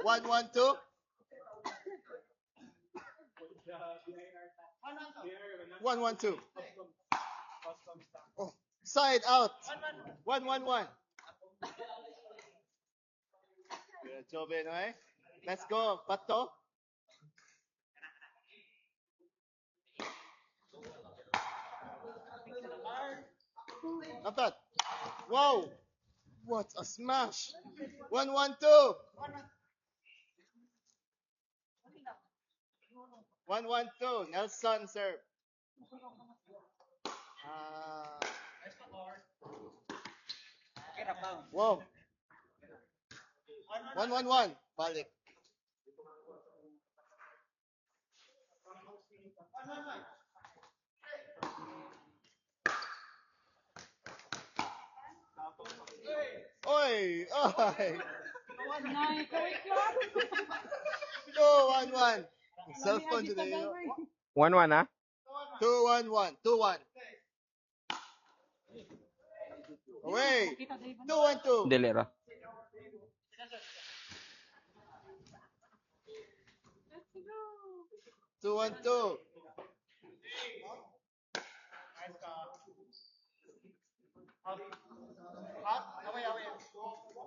1-1-2. One, one, two. Oh, side out. 1-1-1. Good job, Benoy. Let's go, Pato. Not bad. Wow. What a smash. 1-1-2. 1-1-2. Nelson serve. Wow. 1-1-1. Balik. Oi! Oi! Go 1-1. Cellphone today. 1-1 ah. 2-1-1. 2-1. Away. 2-1-2. Dili ra. Two, 1-2.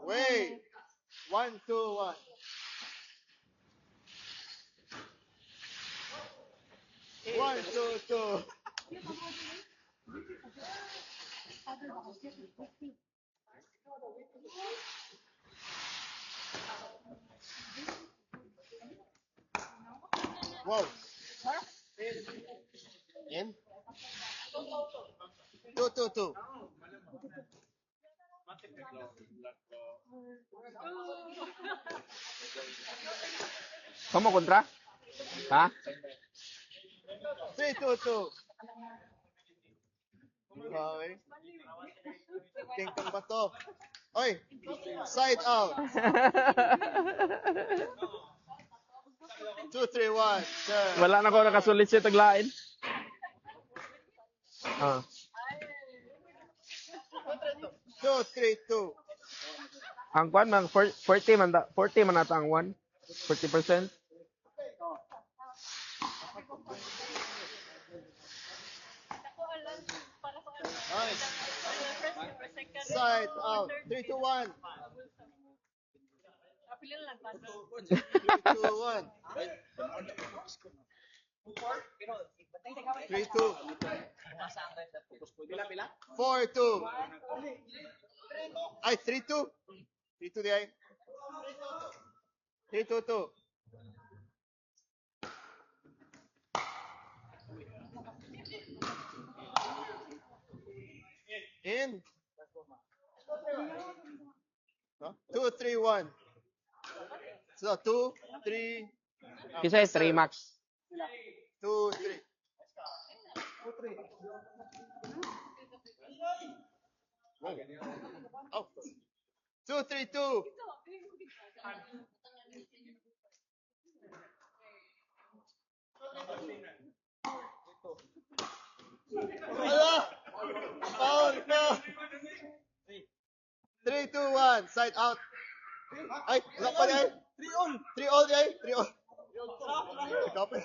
Wait. 1-2-1. 1-2-2. Wow. In. 2-2-2. Kamu kontra? Ha? 3-2-2. Okay. Tingtong ba to? Oy. Side out. 2-3-1. Sir. Wala na ko nakasulit siya taglain. Ah. 2-3-2. Ang kwan man 40 man 40 man ata ang 1. 40%. Nice. Side out. 3-2-1. 3-2-1. 3-2. 4-2. Ay, 3-2. 3-2 di ay. 3-2-2. In. 2-3-1. So 2-3. Kisay 3 max. 2-3. Oh. 2-3-2. Ala! Foul na! 3-2-1. Side out. Ay, wala pa niya. 3-all. 3-all niya. 3-all. Ikaw pa.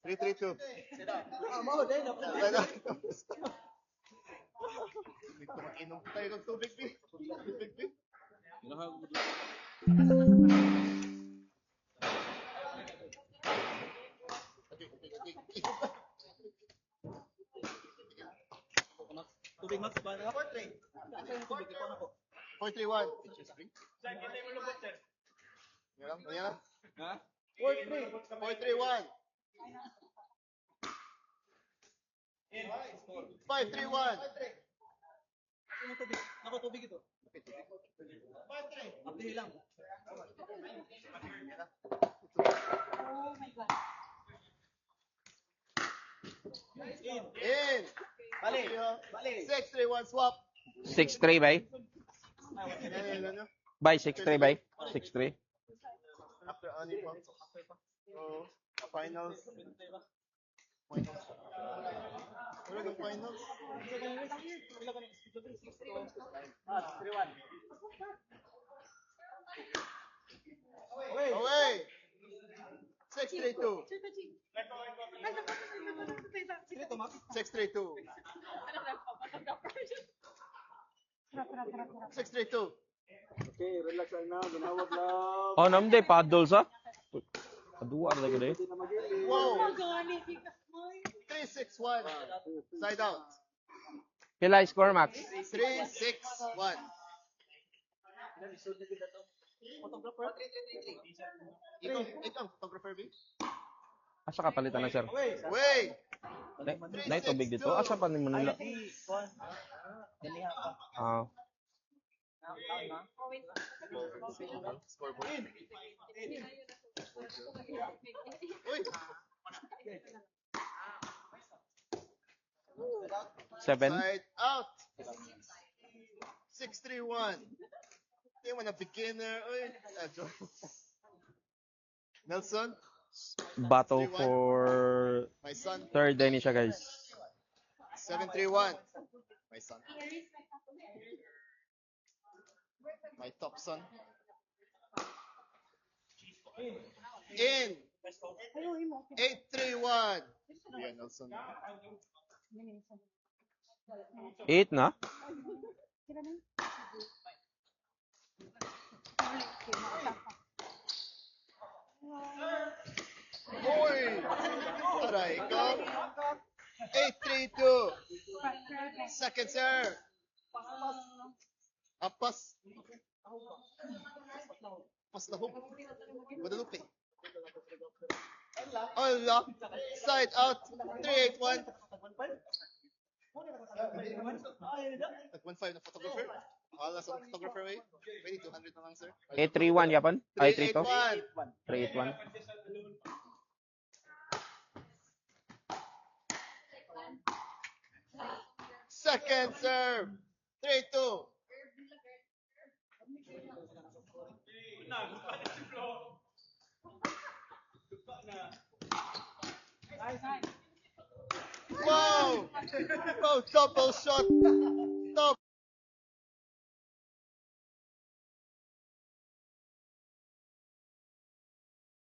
3-3-2. Inom tayo ng tubig, B. Tubig, B. Tubig max ba na? 4-3. Asa yung tubig ito na po? 4-3-1. Yan. Ha? 4-3. 4-3-1. 5-3-1. Asa yung tubig? Nako tubig ito. 5-3. Abdi lang. Oh my God. In. Bali. 6-3-1 swap. 6-3 bay. Yan. Bay 6-3 bay. 6-3. After ani pa. Oh, finals. Finals. Finals. 6-3-2. Dito, Max. 6-3-2. 6-3-2. Okay, relax lang na. Ginawag lang. Oh, namde paddle sa. Kadua ra gid. Whoa. 3-6-1. Side out. Pila score Max? 3-6-1. Photographer? Ikaw, photographer B? Asa ka palitan na sir? Way. Na tubig dito. Asa pa ni Manila? Ah, Scoreboard. Uy. 7. Side out. 6-3-1. Yung mga beginner. Uy. Nelson, Battle for my son. third day ni siya guys. 7-3-1. My son. My top son. In. 8-3-1. Yeah, Nelson. 8 na? Boy! Aray ko. 8-3-2. Second serve. Apas. Pas na hook. Guadalupe. Allah. Side out. 3-8-1. At 1-5 na photographer. Allah sa photographer way. Pwede 200 na lang, sir. 8-3-1 yapon? Ay 3-2? 3-8-1. 3-8-1. Second serve. 3-2. Wow! Wow, double shot. Top.